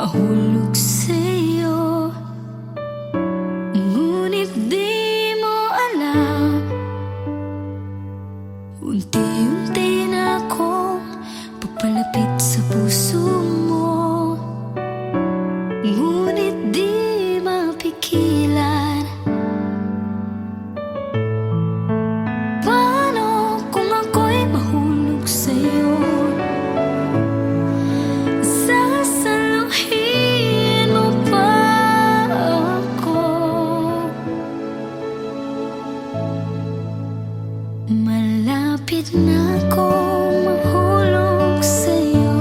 mahulog sa'yo. Ngunit di mo alam, unti-unti na akong papalapit sa puso mo. Ngunit di mapigilan. Paano kung ako'y mahulog sa'yo? Sasaluhin mo pa ako? Malapit na akong mahulog sa'yo.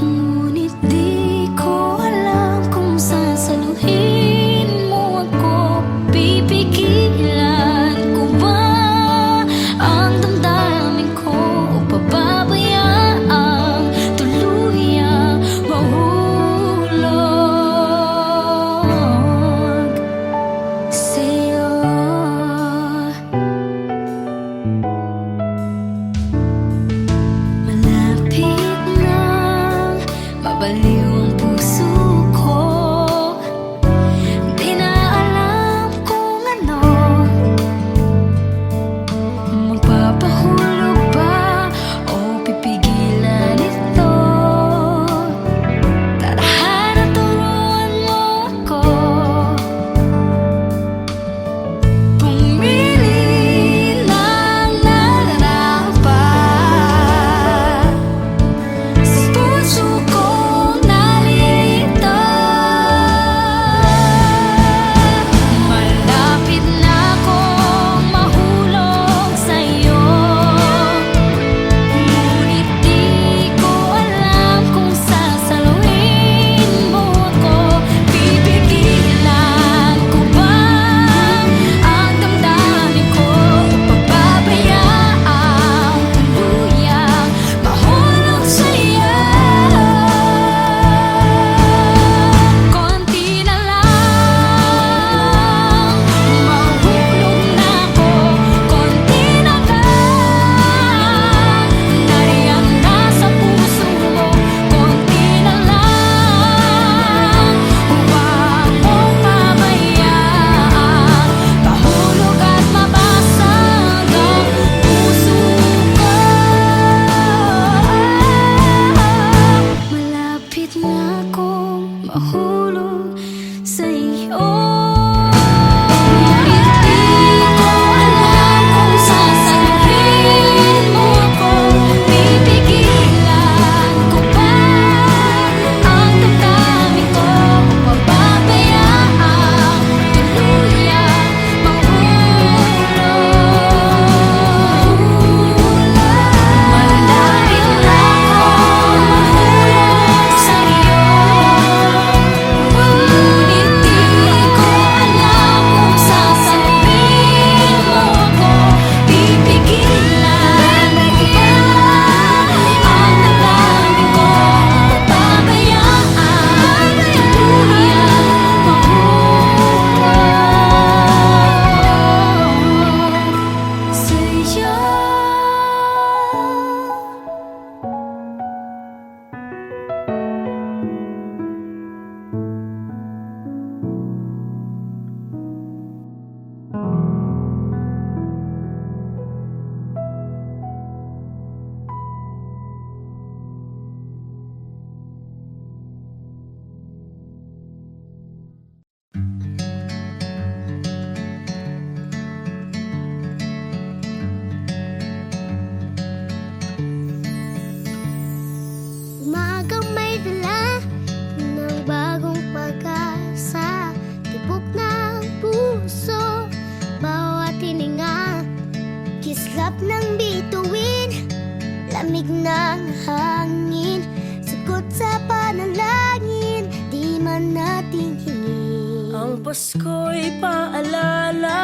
Ngunit di ko alam kung sasaluhin mo ako. Pipigilan ko ba ang damdamin ko o pababayaang tuluyang mahulog sa'yo? Malapit nang mabaliw ang puso ko. Di na alam kung ano magpapahulog ba o pipigilan ito. Tadhana, turuan mo ako. Pumili ng nararapat sa puso kong nalilito. Malapit na akong mahulog sa'yo. Ngunit di ko alam kung sasaluhin mo ako. Pipigilan ko ba ang damdamin ko o pababayaang tuluyang mahulog sa'yo? Konti na lang, mahulog na ako. Konti na lang, nariyan na sa puso mo. Konti na lang, huwag mong pabayaan mahulog at mabasag ang puso ko. Malapit na akong mahulog sa'yo. Ngunit di ko alam kung sasaluhin mo ako. Pipigilan ko ba ang damdamin ko o pababayaang tuluyang mahulog? Malapit na akong mahulog sa'yo. Ngunit di ko alam kung sasaluhin mo ako. Pipigilan ko ba ang damdamin ko o pababayaan tuluyang mahulog sa'yo? Umagang may dala ng bagong pag-asa. Tibok ng puso, bawat hininga. Kislap ng bituin, lamig ng hangin. Sagot sa panalangin, di man natin hingin. Ang Pasko'y paalala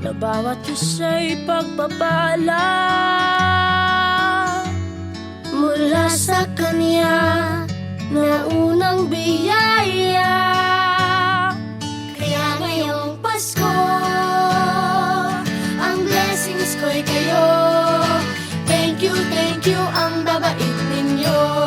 na bawat isa'y pagbabala mula sa Kanya na unang biyaya. Kaya ngayong Pasko, ang blessings ko'y kayo. Thank you ang babait ninyo.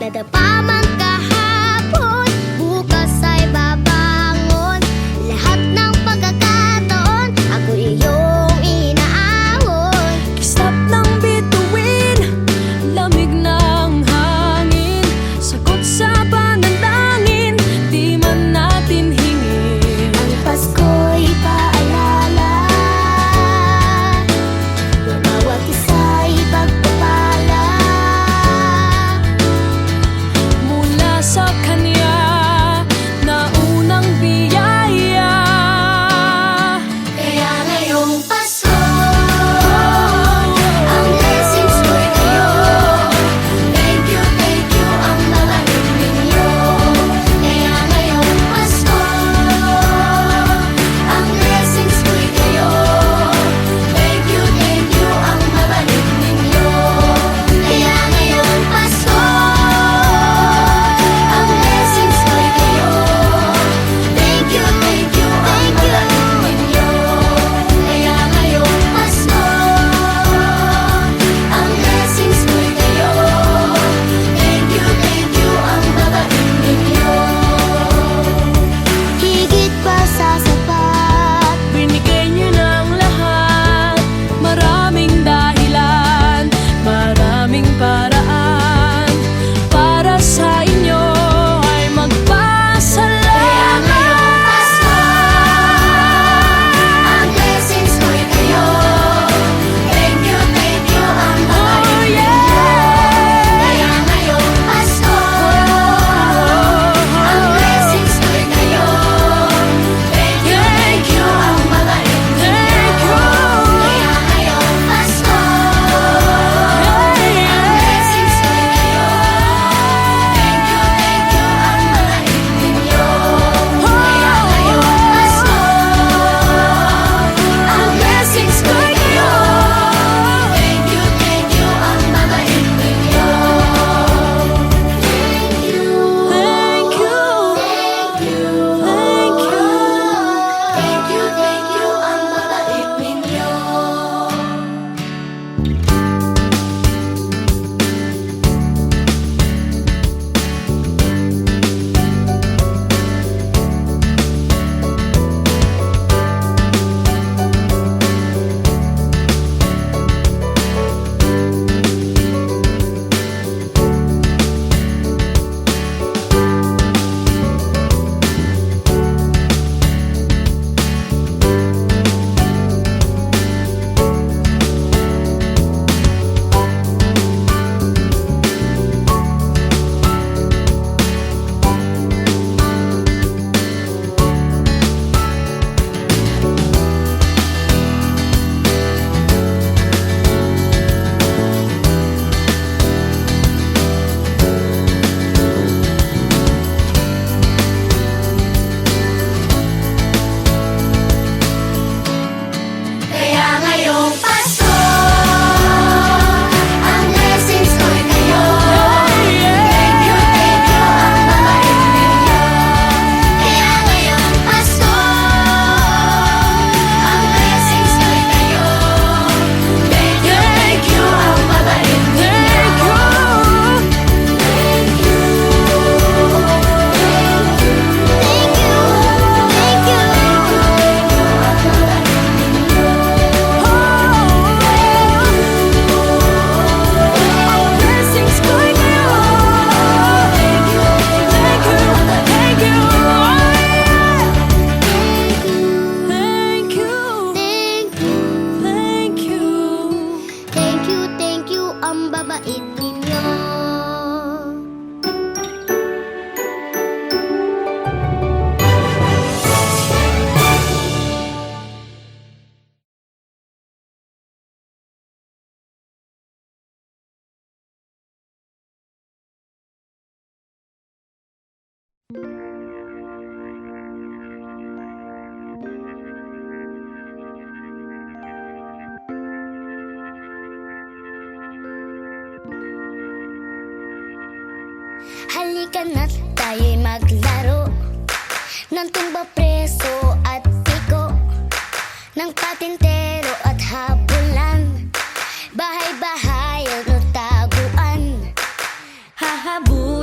Nadapa man kahapon, bukas ay babangon. Lahat ng pagkakataon, ako iyong inaahon. Kislap ng bituin, lamig ng hangin, sagot sa panalangin, di man natin hingin. Ang Pasko'y paalala na bawat isa'y pagpapala. Mula sa Kanya na unang biyaya. Kaya ngayong Pasko, ang blessings ko'y kayo. Thank you ang mga ninyo. Kaya ngayong Pasko, ang blessings ko'y kayo. Thank you ang mga ninyo. Kaya ngayong Pasko, ang blessings ko'y kayo. Thank you ang mga ninyo. Kaya ngayong Pasko, ang blessings ko'y kayo. Thank you ang mga ninyo. Higit pa sa sapat, Binigay niyo ng lahat, maraming dahilan, maraming paraan, para sa inyo ay magpasalamat. ang blessings ko'y kayo. Thank you ang mga ninyo. Kaya ngayong Pasko, ang blessings ko'y kayo. Thank you ang mga ninyo. Kaya ngayong Pasko, ang blessings ko'y kayo. Thank you ang mga ninyo. Kaya ngayong Pasko, ang blessings ko'y kayo. Thank you ang mga ninyo. Thank you, Thank you ang mabait ninyo. Kaya ngayong Pasko, ang blessings ko'y kayo. Thank you ang mabait ninyo. Kaya ngayong Pasko, ang blessings ko'y kayo. Thank you ang mabait ninyo. Thank you. blessings ko'y kayo. Thank you ang babait ninyo. Halika na't tayo'y maglaro ng tumba preso at tiko, ng patintero at habulan, bahay-bahay o taguan. Hahabulin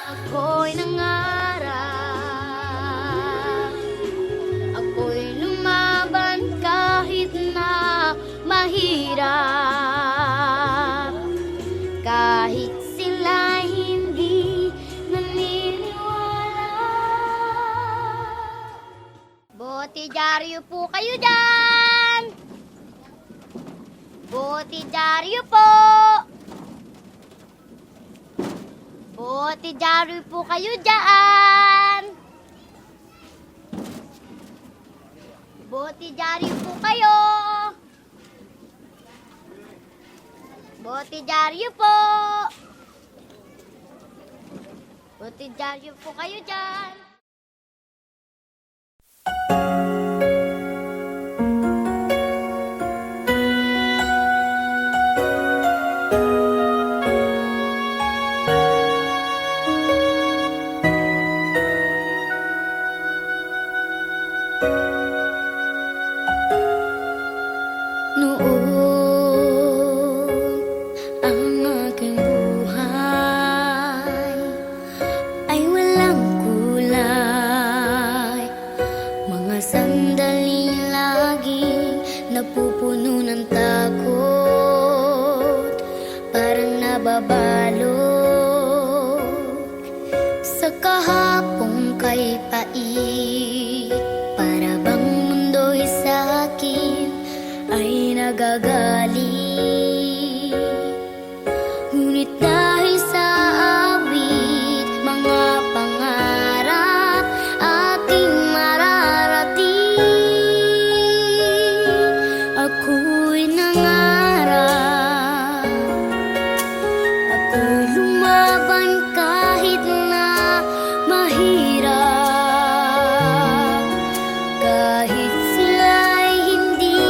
Ako'y nangarap, ako'y lumaban kahit na mahirap, kahit sila hindi naniniwala. Botidyaryo po kayo dyan! Botidyaryo po! Botidyaryo po kayo dyan! Botidyaryo po kayo! Botidyaryo po! Botidyaryo po kayo dyan! Noon ang aking buhay ay walang kulay, mga sandaling laging napupuno ng takot, parang nababalot sa kahapong kay pait, para bang mundo'y sa akin ay nagagalit. Ngunit dahil sa awit, mga pangarap ating mararating. Ako'y nangarap, ako'y lumaban kahit na mahirap, kahit sila'y hindi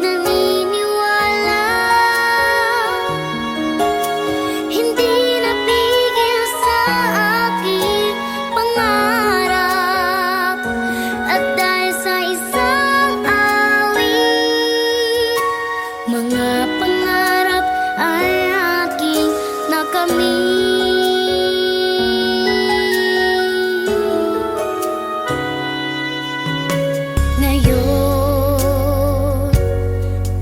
naniniwala. Hindi napigil sa aking pangarap, at dahil sa isang awit, mga pangarap ay aking nakamit. Ngayon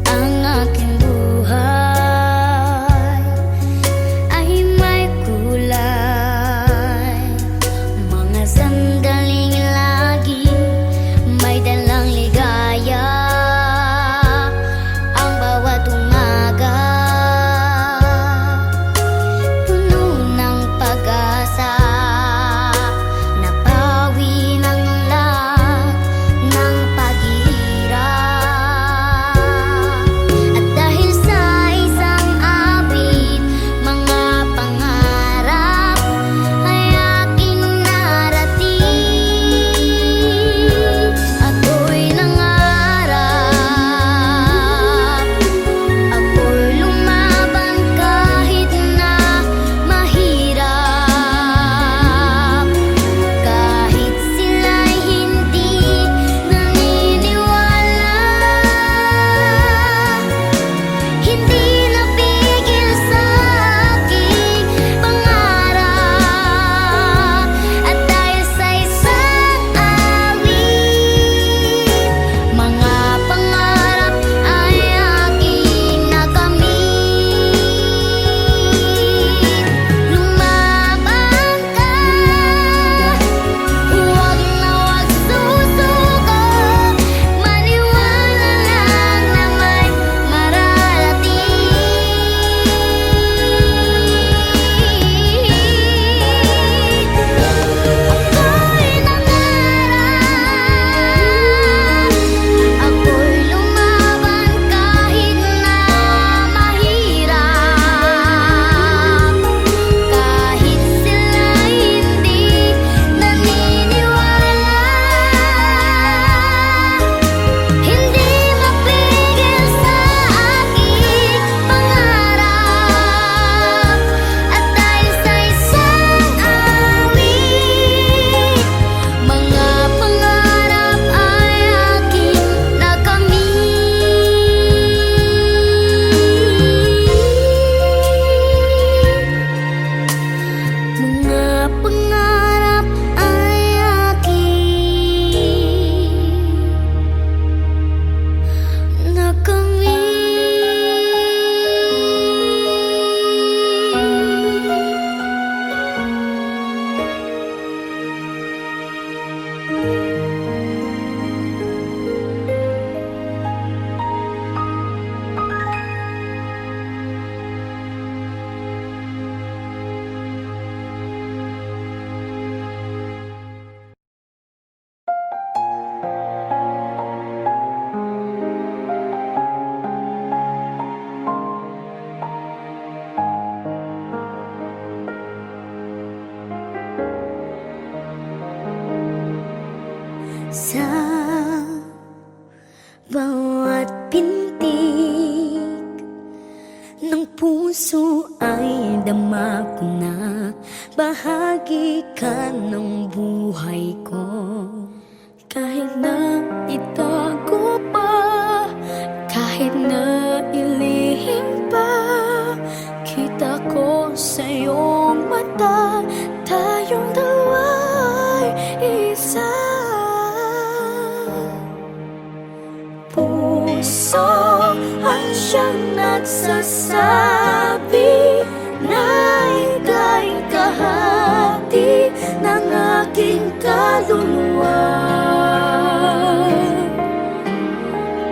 ang aking buhay ay may kulay, mga sandaling laging may dalang ligaya. Ang bawat umaga puno Sa bawat pintig ng puso ay dama ko na bahagi ka ng buhay ko. Kahit na itago pa, kahit na ilihim pa, kita ko sa iyong mata, tayong dalawa'y isa. Puso ang siyang nagsasabi na ika'y kahati ng aking kaluluwa.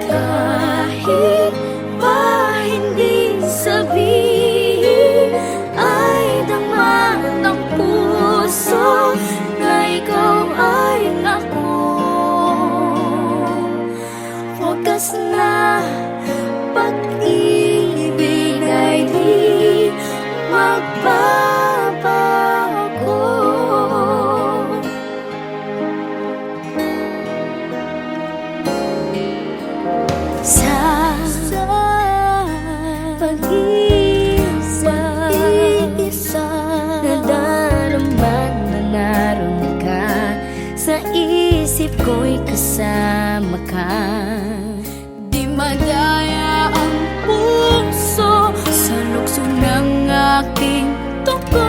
Kahit pa hindi sabihin, ay dama ng puso na ikaw ay ako. Wagas na pag-ibig ay di magbabago. Sa pag-isa, nadarama na naroon ka, sa isip ko'y kasama ka. Di madaya ang puso sa lukso ng aking tugo.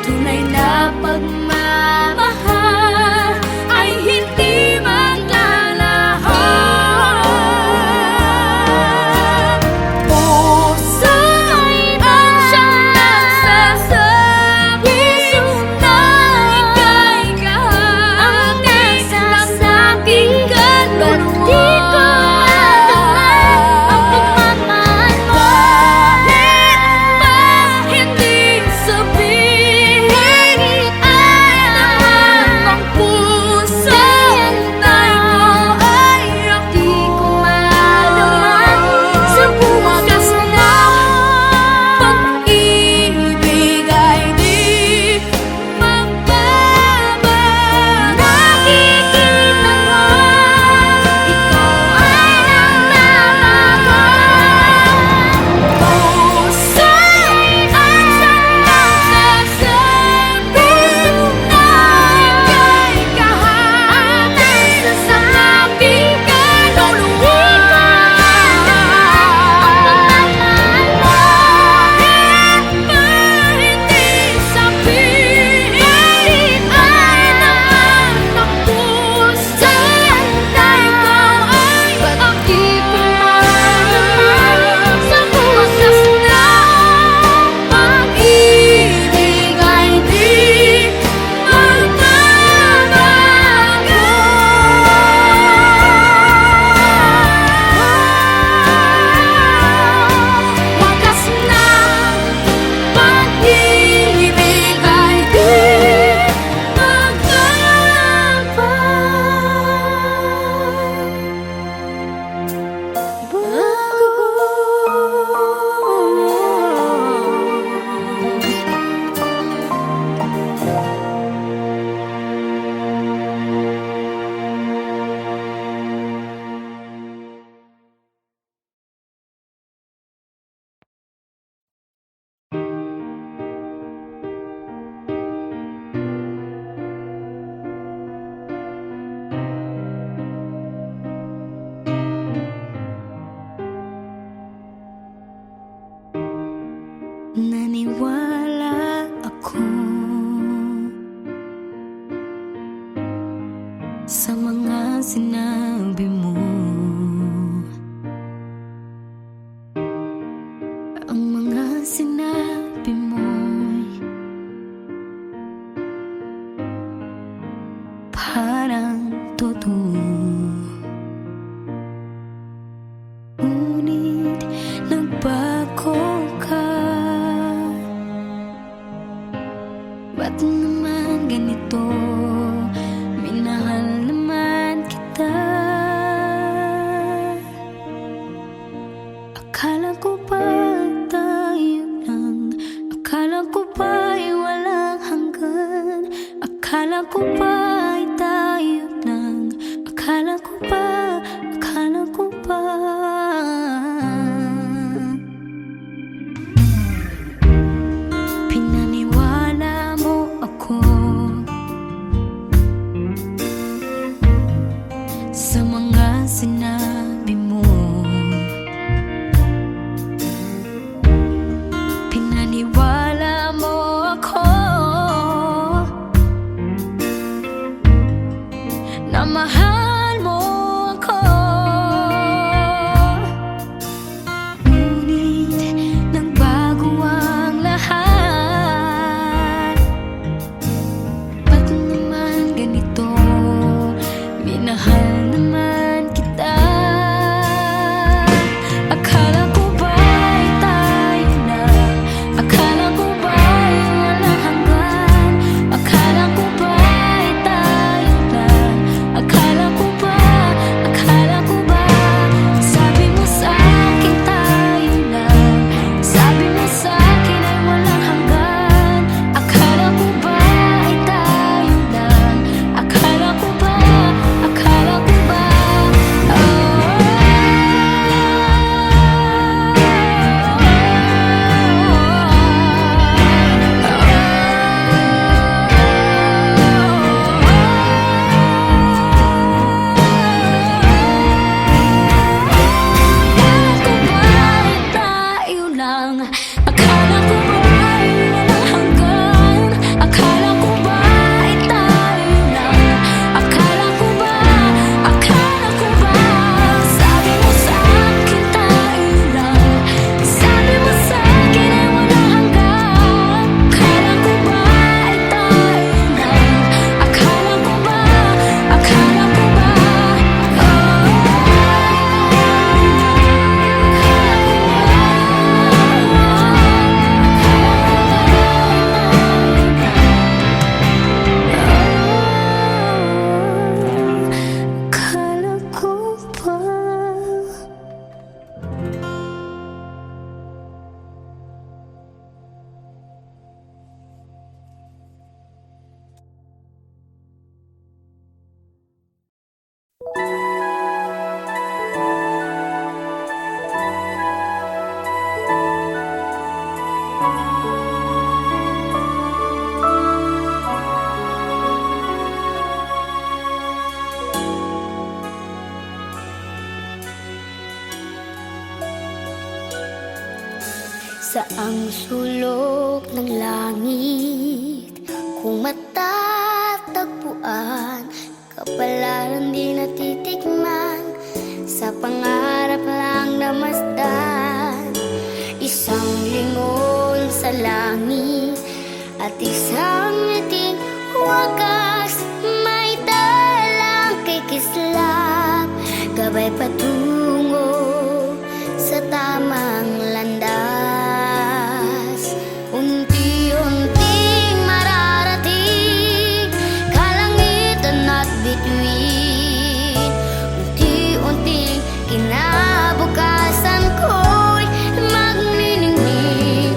Tunay na pagmamahal ay hindi maglalahat. Puso ang siyang nagsasabi na ika'y kahati ng aking kaluluwa. Naniwala ako sa mga sinabi mo. Ang mga sinabi mo'y parang totoo. Ngunit nagbago ka. Ba't naman ganito? Minahal naman kita. Akala ko ba tayo lang? Akala ko ba'y walang hanggan? Akala ko ba'y tayo lang? akala ko ba pinaniwala mo ako sa mga sinabi mo. Pinaniwala mo ako na mahal mo ako. Ngunit nagbago ang lahat. Ba't naman ganito? Minahal naman kita. Akala ko ba'y tayo na? Akala ko ba'y walang hanggan? Akala ko ba'y tayo lang? Akala ko ba? Sabi mo sa akin tayo lang. Sabi mo sa akin ay walang hanggan. Akala ko ba'y tayo lang? Akala ko ba? Akala ko ba'y walang hanggan? Akala ko ba'y tayo lang? Akala ko ba? Sabi mo sa akin tayo lang. Sabi mo sa akin ay walang hanggan. Akala ko ba'y tayo lang? Akala ko ba? Akala ko ba? Saang sulok ng langit kung matatagpuan, kapalaran di natitikman, sa pangarap lang namasdan. Isang lingon sa langit at isang iting wakas, may dalang kikislap, gabay patungo sa tamang landas. Unti-unting mararating kalangitan at bituin. Unti-unting kinabukasan ko'y magniningning.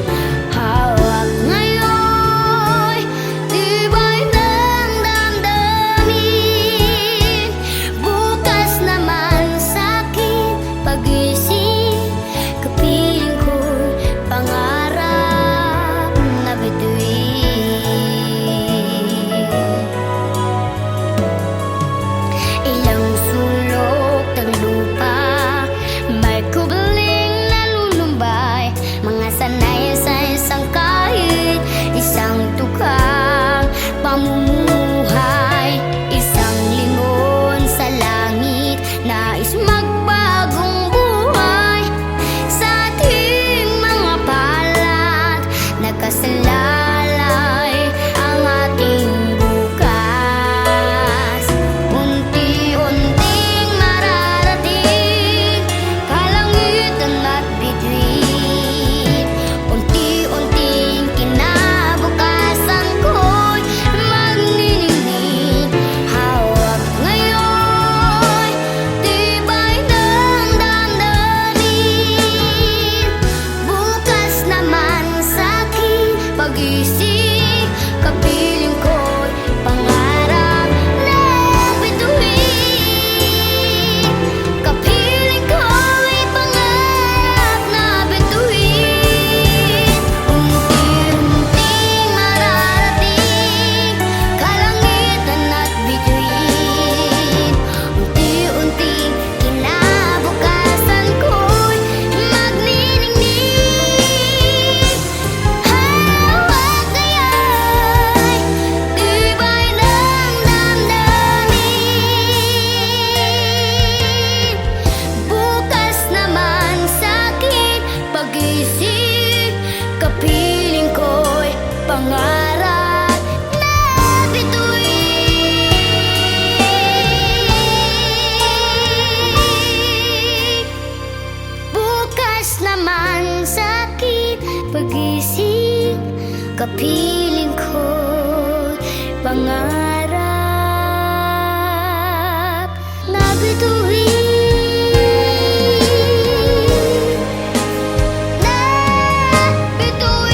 Hawak ngayon, tibay ng damdamin. Bukas naman sa'kin pag-isip, kapiling ko'y pangarap na bituin. Ilang sulok ng lupa, may kubaling nalulumbay, mga sanay sa isang kahit, isang tukang pamumuhay. Isang lingon sa langit, nais magbagong buhay. Sa ating mga palad, nakasalalay ang ating bukas. Unti-unting mararating kalangitan at bituin. Unti-unting kinabukasan ko'y magniningning. Hawak ngayon, tibay ng damdamin. Bukas naman sa'kin pag-isip, kapiling ko'y pangarap na bituin. kapiling ko'y pangarap na bituin, na bituin.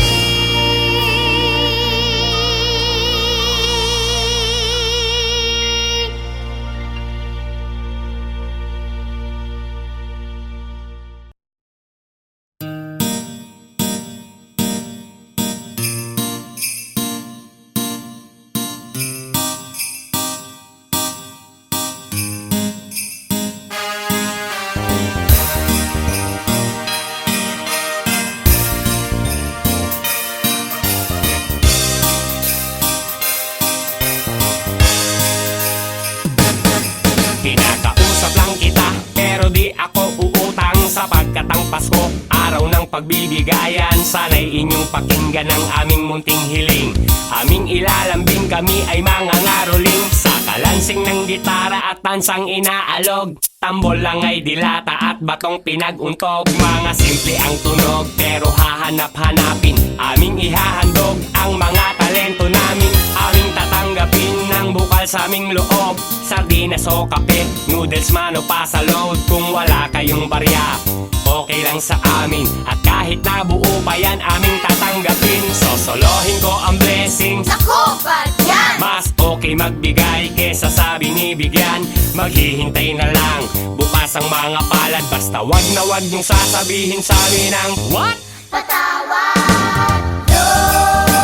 Kinakausap lang kita, pero di ako uutang sapagkat ang Pasko, araw ng pagbibigayan. Sana'y inyong pakinggan ang aming munting hiling. Aming ilalambing, kami ay mga ngaroling. Sa kalansing ng gitara at tansang inaalog, tambol lang ay dilata at batong pinag-untog. Mga simple ang tunog, pero hahanap-hanapin. Aming ihahandog ang mga talento namin. Aming tatanggapin ng bukal sa aming loob. Sardinas o kape, noodles man o pasalod. Kung wala kayong barya, okay lang sa amin. At kahit nabuo pa yan, aming tatanggapin. Sosolohin ko ang blessings. Naku, ba't yan? Mas okay magbigay kesa sa binibigyan. Maghihintay na lang, bukas ang mga palad. Basta wag na wag niyong sasabihin sa amin ang what? Patawad, Lord.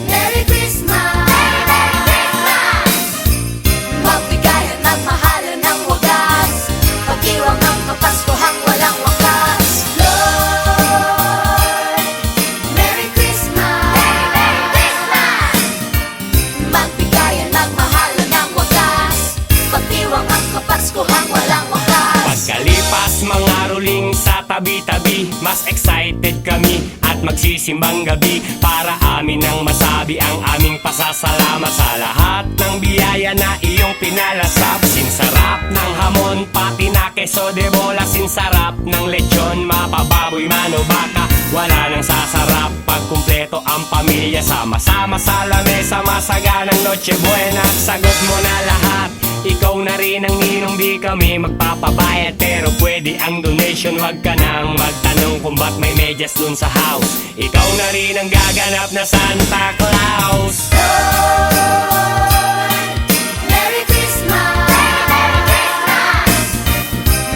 Merry Christmas. Merry Christmas. Magbigayan, magmahalan ng wagas. Pag-iwang ang kapaskuhang walang wakas. Lord, Merry Christmas. Merry Christmas. Magbigayan, magmahalan ng wagas. Pag-iwang ang kapaskuhang walang wakas. Pagkalipas mga ruling sa tabi-tabi, mas excited kami at magsisimbang gabi para amin ang masabi ang aming pasasalamat sa lahat ng biyaya na iyong pinalasap. Sinsarap ng hamon, pati na keso de bola. Sinsarap ng lechon, mapababoy man o baka. Wala nang sasarap pag kumpleto ang pamilya. Sama-sama sa lamesa, masaganang Noche Buena. Sagot mo na lahat, ikaw na rin ang ninong, di kami magpapabayad. Pero pwede ang donation, wag ka nang magtanong kung ba't may medyas dun sa house. Ikaw na rin ang gaganap na Santa Claus. Lord, Merry Christmas. Merry Christmas.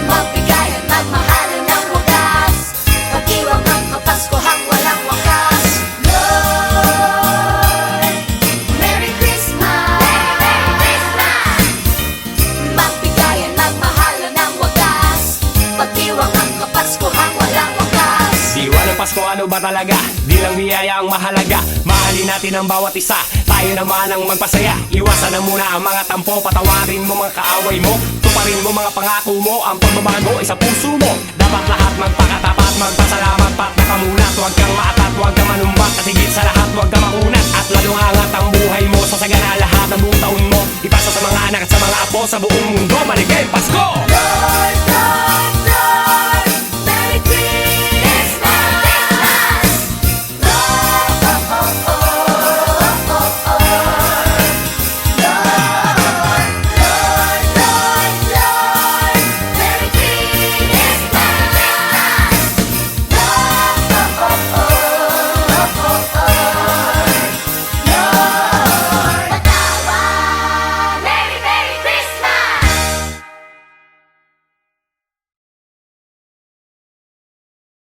Magbigayan, magmahalan ng wagas. Pag-iwang ang kapaskuhang walang wakas. Lord, Merry Christmas. Merry Christmas. Magbigayan, magmahalan ng wagas. Pag-iwang ang kapaskuhang walang wakas. Diwa ng Pasko, ano ba talaga? Di lang biyaya ang mahalaga. Mahalin natin ang bawat isa, tayo naman ang magpasaya. Iwasan na muna ang mga tampo, patawarin mo mga kaaway mo. Tuparin mo mga pangako mo, ang pagbabago ay sa puso mo. Dapat lahat magpakatapat, magpasalamat, pat nakamulat. Huwag kang maatat, huwag kang manumbat, at higit sa lahat huwag kang